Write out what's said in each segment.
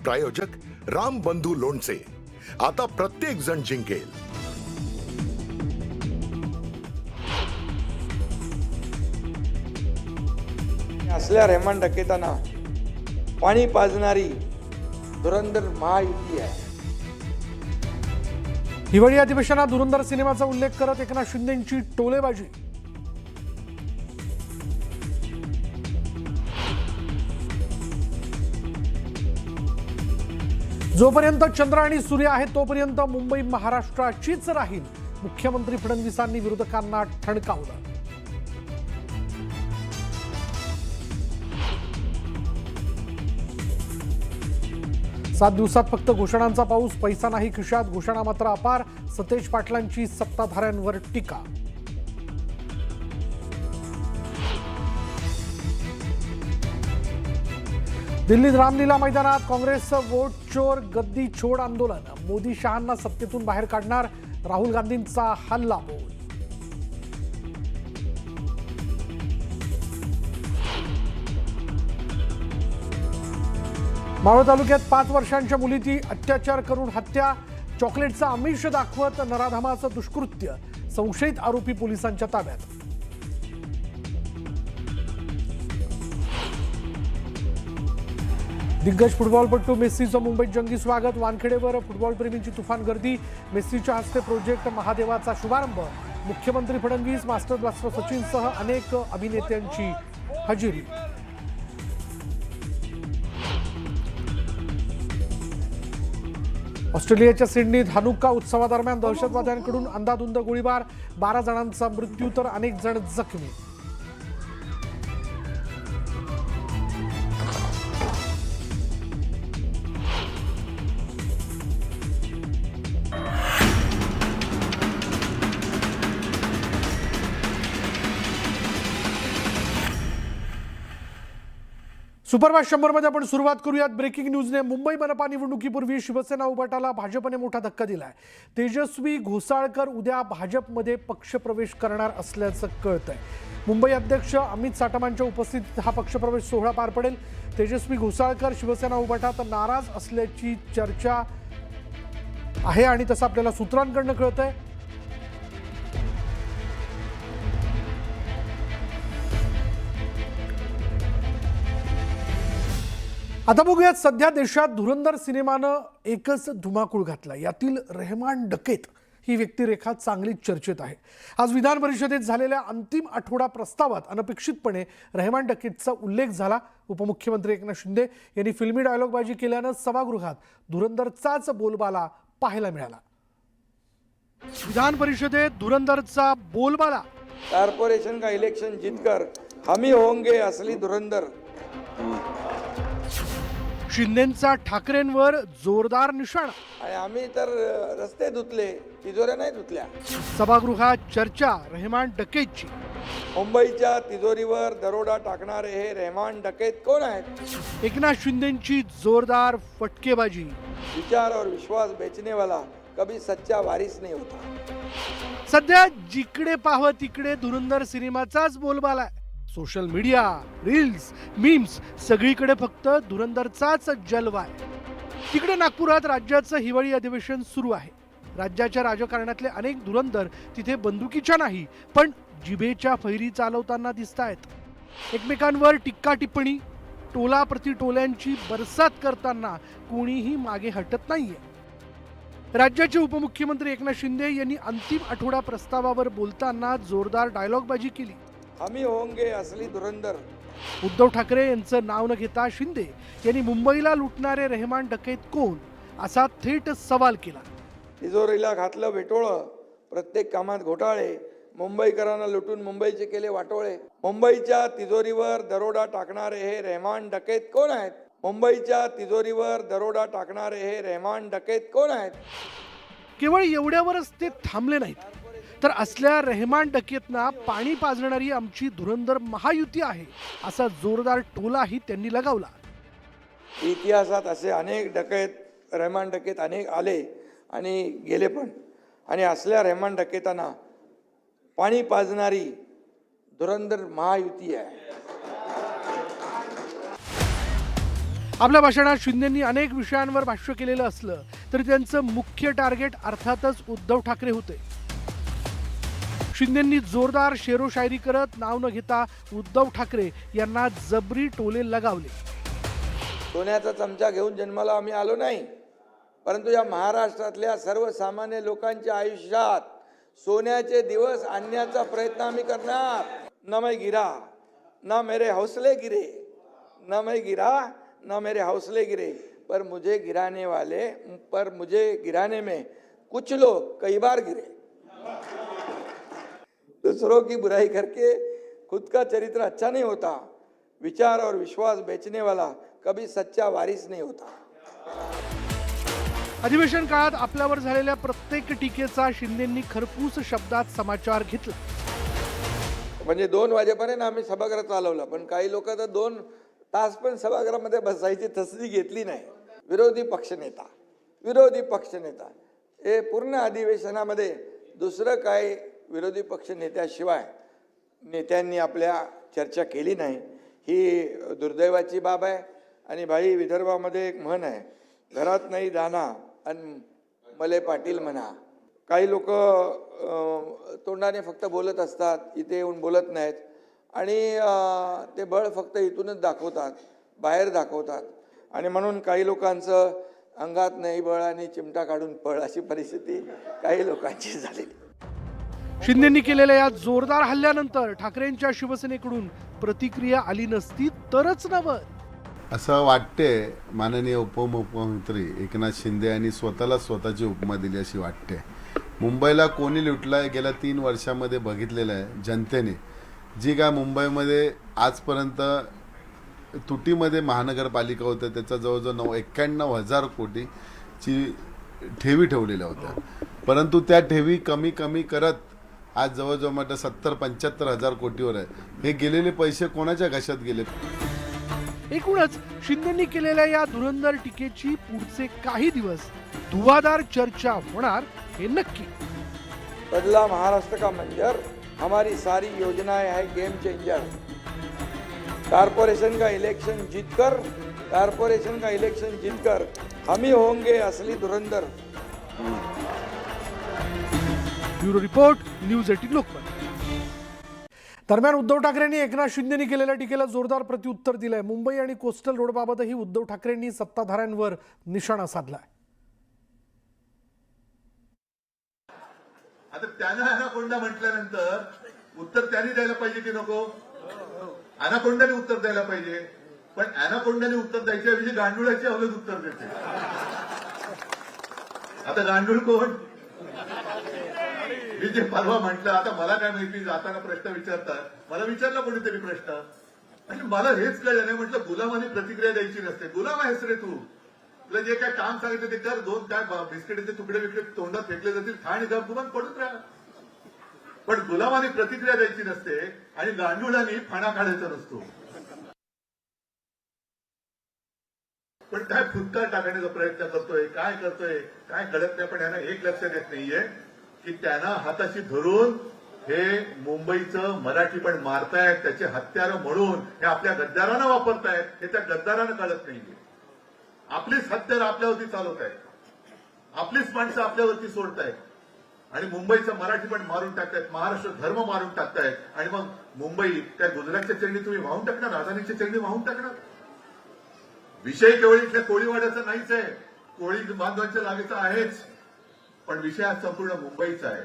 प्रायोजक राम बंधू लोणचे. आता प्रत्येक जण जिंकेल. असल्या रहमान डकेतांना पाणी पाजणारी धुरंधर महायुती आहे. हिवाळी अधिवेशनात धुरंधर सिनेमाचा उल्लेख करत एकनाथ शिंदेंची टोलेबाजी. जोपर्यंत चंद्र आणि सूर्य आहे तोपर्यंत मुंबई महाराष्ट्राचीच राहील, मुख्यमंत्री फडणवीसांनी विरोधकांना ठणकावलं. सात दिवसात फक्त घोषणांचा पाऊस, पैसा नाही खिशात, घोषणा मात्र अपार. सतेज पाटलांची सत्ताधाऱ्यांवर टीका. दिल्लीत रामलीला मैदानात काँग्रेसचं वोट चोर गद्दी छोड आंदोलन. मोदी शहांना सत्तेतून बाहेर काढणार, राहुल गांधींचा हल्ला बोल. मावळ तालुक्यात 5 वर्षांच्या मुलीची अत्याचार करून हत्या, चॉकलेटचं आमिष दाखवत नराधमाचं दुष्कृत्य, संशयित आरोपी पोलिसांच्या ताब्यात. दिग्गज फुटबॉलपटू मेस्सीचं मुंबईत जंगी स्वागत. वानखेडेवर फुटबॉलप्रेमींची तुफान गर्दी. मेस्सीच्या हस्ते प्रोजेक्ट महादेवाचा शुभारंभ. मुख्यमंत्री फडणवीस, मास्टर ब्लास्टर सचिनसह अनेक अभिनेत्यांची हजेरी. ऑस्ट्रेलियाच्या सिडनीत हनुक्का उत्सवादरम्यान दहशतवाद्यांकडून अंधाधुंद गोळीबार. 12 जणांचा मृत्यू तर अनेक जण जखमी. सुपरफास्ट 100 मध्ये आपण सुरुवात करूयात. ब्रेकिंग न्यूजने मुंबई मनपा निवडणुकीपूर्वी शिवसेना उभाटाला भाजपने मोठा धक्का दिलाय. तेजस्वी घोसाळकर उद्या भाजपमध्ये पक्षप्रवेश करणार असल्याचं कळतंय. मुंबई अध्यक्ष अमित साटमांच्या उपस्थितीत हा पक्षप्रवेश सोहळा पार पडेल. तेजस्वी घोसाळकर शिवसेना उभाटात नाराज असल्याची चर्चा आहे आणि तसं आपल्याला सूत्रांकडून कळतंय. आता बघूयात, सध्या देशात धुरंधर सिनेमानं एकच धुमाकूळ घातला. यातील रहमान डकेत ही व्यक्तिरेखा चांगलीच चर्चेत आहे. आज विधान परिषदेत झालेल्या अंतिम आठवडा प्रस्तावात अनपेक्षितपणे रहमान डकेतचा उल्लेख झाला. उपमुख्यमंत्री एकनाथ शिंदे यांनी फिल्मी डायलॉगबाजी केल्यानं सभागृहात धुरंधरचाच बोलबाला पाहायला मिळाला. विधान परिषदेत धुरंधरचा बोलबाला. कॉर्पोरेशन का इलेक्शन जीतकर हम ही होंगे असली धुरंधर. शिंदेंचा ठाकरेंवर जोरदार निशाणा. आणि आम्ही तर रस्ते धुतले, तिजोऱ्या नाही धुतल्या. सभागृहात चर्चा रहमान डकेतची. मुंबईच्या तिजोरीवर दरोडा टाकणारे हे रहमान डकेत कोण आहेत? एकनाथ शिंदेंची जोरदार फटकेबाजी. विचार और विश्वास बेचने वाला कभी सच्चा वारिस नहीं होता. सध्या जिकडे पाहावं तिकडे धुरंधर सिनेमाचाच बोलबाला आहे. सोशल मीडिया, रील्स, मीम्स सगळीकडे फक्त धुरंधरचाच जलवा आहे. तिकडे नागपुरात राज्याचं हिवाळी अधिवेशन सुरू आहे. राज्याच्या राजकारणातले अनेक धुरंधर तिथे बंदुकीच्या नाही पण जिभेच्या फैरी चालवताना दिसत आहेत. एकमेकांवर टीका टिप्पणी, टोला प्रतिटोल्यांची बरसात करताना कोणीही मागे हटत नाहीये. राज्याचे उपमुख्यमंत्री एकनाथ शिंदे यांनी अंतिम आठवडा प्रस्तावावर बोलताना जोरदार डायलॉगबाजी केली. आम्ही होंगे असली धुरंधर. उद्धव ठाकरे यांचं नाव न घेता शिंदे यांनी मुंबईला लुटणारे रहमान डकेत कोण असा थेट सवाल केला. तिजोरीला घातलं वेटोळं, प्रत्येक कामात घोटाळे, मुंबईकरांना लुटून मुंबईचे केले वाटोळे. मुंबईच्या तिजोरीवर दरोडा टाकणारे हे रहमान डकेत कोण आहेत? मुंबईच्या तिजोरीवर दरोडा टाकणारे हे रहमान डकेत कोण आहेत? केवळ एवढ्यावरच ते थांबले नाहीत, तर असल्या रहमान डकेतना पाणी पाजणारी आमची धुरंधर महायुती आहे असा जोरदार टोलाही त्यांनी लगावला. इतिहासात असे अनेक डकेत, रहमान डकेत अनेक आले आणि गेले पण. आणि असल्या रहमान डकेतांना पाणी पाजणारी धुरंधर महायुती आहे. आपल्या भाषणात शिंदेंनी अनेक विषयांवर भाष्य केलेलं असलं तरी त्यांचं मुख्य टार्गेट अर्थातच उद्धव ठाकरे होते. शिंदेंनी जोरदार शेरोशायरी करत नाव न घेता उद्धव ठाकरे यांना जबरी टोले लगावले. सोन्याचा चमचा घेऊन जन्माला आम्ही आलो नाही, परंतु या महाराष्ट्रातल्या सर्वसामान्य लोकांच्या आयुष्यात सोन्याचे दिवस आणण्याचा प्रयत्न आम्ही करणार. न मैं गिरा न मेरे हौसले गिरे, न मैं गिरा न मेरे हौसले गिरे, पर मुझे गिराने में कुछ लोग कई बार गिरे. दूसरों की बुराई करके खुद का चरित्र अच्छा नहीं होता. विचार और विश्वास बेचने वाला कभी सच्चा वारिस नहीं होता. अधिवेशन काळात आपल्यावर झालेल्या प्रत्येक टीकेचा शिंदेंनी खरपूस शब्दात समाचार घेतला. म्हणजे 2 वाजेपर्यंत आम्ही सभागृह चालवलं, पण काही लोक तर 2 तास पण सभागृहामध्ये बसायची तसदी घेतली नाही. विरोधी पक्षनेता हे पूर्ण अधिवेशनामध्ये दुसरं काय विरोधी पक्ष नेत्याशिवाय नेत्यांनी आपल्या चर्चा केली नाही. ही दुर्दैवाची बाब आहे. आणि भाई विदर्भामध्ये एक म्हण आहे, घरात नाही दाना आणि मले पाटील म्हणा. काही लोक तोंडाने फक्त बोलत असतात, इथे येऊन बोलत नाहीत आणि ते बळ फक्त इथूनच दाखवतात, बाहेर दाखवतात. आणि म्हणून काही लोकांचं अंगात नाही बळ आणि चिमटा काढून पळ अशी परिस्थिती काही लोकांची झालेली. शिंदेंनी केलेल्या या जोरदार हल्ल्यानंतर ठाकरेंच्या शिवसेनेकडून प्रतिक्रिया आली नसती तरच नवं असं वाटते. माननीय उपमुख्यमंत्री एकनाथ शिंदे यांनी स्वतःची उपमा दिली अशी वाटते. मुंबईला कोणी लुटलाय गेल्या 3 वर्षामध्ये बघितलेलं आहे जनतेने. जी काय मुंबईमध्ये आजपर्यंत तुटीमध्ये महानगरपालिका होतं त्याचा जवळजवळ 91,000 कोटीची ठेवी ठेवलेल्या होत्या, परंतु त्या ठेवी कमी करत आज जवळजवळ म्हटलं 70-75 कोटीवर आहे. हे गेलेले पैसे कोणाच्या घशात गेले? एकूणच शिंदेंनी केलेल्या या धुरंधर टीकेची पुढचे काही दिवस धुवाधार चर्चा होणार हे नक्की. बदला महाराष्ट्र का मंजर, हमारी सारी योजनाएं है गेम चेंजर. कारपोरेशन का इलेक्शन जीतकर हम ही होंगे असली धुरंधर. Bureau report, news 18 Lokmat. दरम्यान उद्धव ठाकरेंनी एकनाथ शिंदेंनी केलेल्या टीकेला जोरदार प्रत्युत्तर दिलंय. मुंबई आणि कोस्टल रोडबाबतही उद्धव ठाकरेंनी सत्ताधाऱ्यांवर निशाणा साधलाय. आता त्यानं अनाकोंडा म्हटल्यानंतर उत्तर त्यांनी द्यायला पाहिजे की नको? अनाकोंडाने उत्तर द्यायला पाहिजे, पण अनाकोंडाने उत्तर द्यायच्या ऐवजी गांडुळाची अवलग उत्तर देते. आता गांडूळ कोण? मी जे परवा म्हटलं, आता मला काय माहिती, जाताना प्रश्न विचारतात, मला विचारला कोणीतरी प्रश्न आणि मला हेच कळलं नाही. म्हटलं गुलामाने प्रतिक्रिया द्यायची नसते. गुलाम आहेस रे तू, तुला जे काय काम सांगितलं ते कर. 2 काय बिस्किटचे तुकडे तोंडात फेकले जातील, खाण गपगुमान पडत राहा. पण गुलामाने प्रतिक्रिया द्यायची नसते आणि गांडुळाने फणा काढायचा नसतो. पण काय फुटका टाकण्याचा प्रयत्न करतोय, काय कळत नाही. पण यांना एक लक्षात येत नाहीये की त्यांना हाताशी धरून हे मुंबईचं मराठी पण मारतायत, त्याचे हत्यारं म्हणून हे आपल्या गद्दारांना वापरतायत. हे त्या गद्दारांना कळत नाहीये. आपलीच हत्यारं आपल्यावरती चालवतायत, आपलीच माणसं आपल्यावरती सोडतायत आणि मुंबईचं मराठी पण मारून टाकतायत, महाराष्ट्र धर्म मारून टाकतायत. आणि मग मुंबई काय गुजरातच्या चरणी तुम्ही वाहून टाकणार, अदानीच्या चरणी वाहून टाकणार? विषय केवळ इथल्या कोळीवाड्याचा नाहीच आहे, कोळी बांधवांच्या लागेचा आहेच, पण विषय हा संपूर्ण मुंबईचा आहे.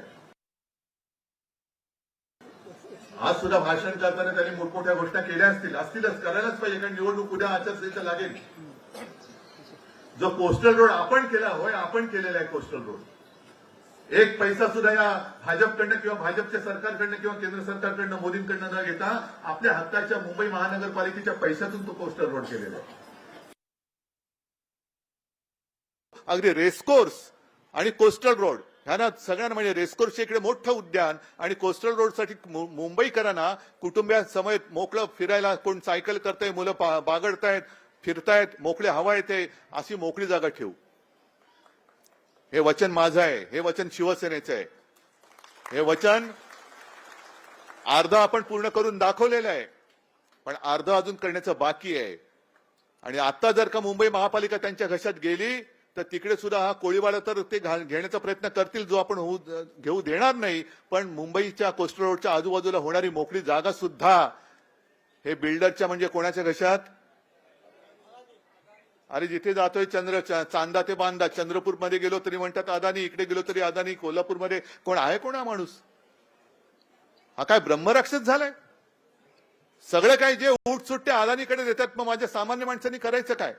आज सुद्धा भाषण करताना त्यांनी मोठमोठ्या गोष्टी केल्या असतीलच, करायलाच पाहिजे, कारण निवडणूक उद्या आचारसंहिता लागेल. जो कोस्टल रोड आपण केला, होय आपण केलेला आहे कोस्टल रोड. एक पैसा सुद्धा या भाजपकडनं किंवा भाजपच्या सरकारकडनं किंवा केंद्र सरकारकडनं मोदींकडनं न घेता आपल्या हक्काच्या मुंबई महानगरपालिकेच्या पैशातून तो कोस्टल रोड केलेला आहे. अगदी रेसकोर्स आणि कोस्टल रोड ह्यांना सगळ्यांना म्हणजे रेसकोर्सच्या इकडे मोठं उद्यान आणि कोस्टल रोडसाठी मुंबईकरांना कुटुंबियांसमेत मोकळं फिरायला, कोण सायकल करताय, मुलं बागडतायत, फिरतायत, मोकळे हवा येते, अशी मोकळी जागा ठेवू. हे वचन माझं आहे, हे वचन शिवसेनेचं आहे. हे वचन अर्ध आपण पूर्ण करून दाखवलेलं आहे, पण अर्ध अजून करण्याचं बाकी आहे. आणि आता जर का मुंबई महापालिका त्यांच्या घशात गेली तर तिकडे सुद्धा हा कोळीवाडा तर ते घेण्याचा प्रयत्न करतील, जो आपण घेऊ देणार नाही. पण मुंबईच्या कोस्टल रोडच्या आजूबाजूला होणारी मोकळी जागा सुद्धा हे बिल्डरच्या म्हणजे कोणाच्या घशात? अरे जिथे जातोय चांदा ते बांदा, चंद्रपूरमध्ये गेलो तरी म्हणतात अदानी, इकडे गेलो तरी अदानी, कोल्हापूरमध्ये कोण आहे? कोण हा माणूस? हा काय ब्रह्मराक्षस झालाय? सगळं काय जे उठ सुट्टे अदानीकडे देतात, मग माझ्या सामान्य माणसांनी करायचं काय?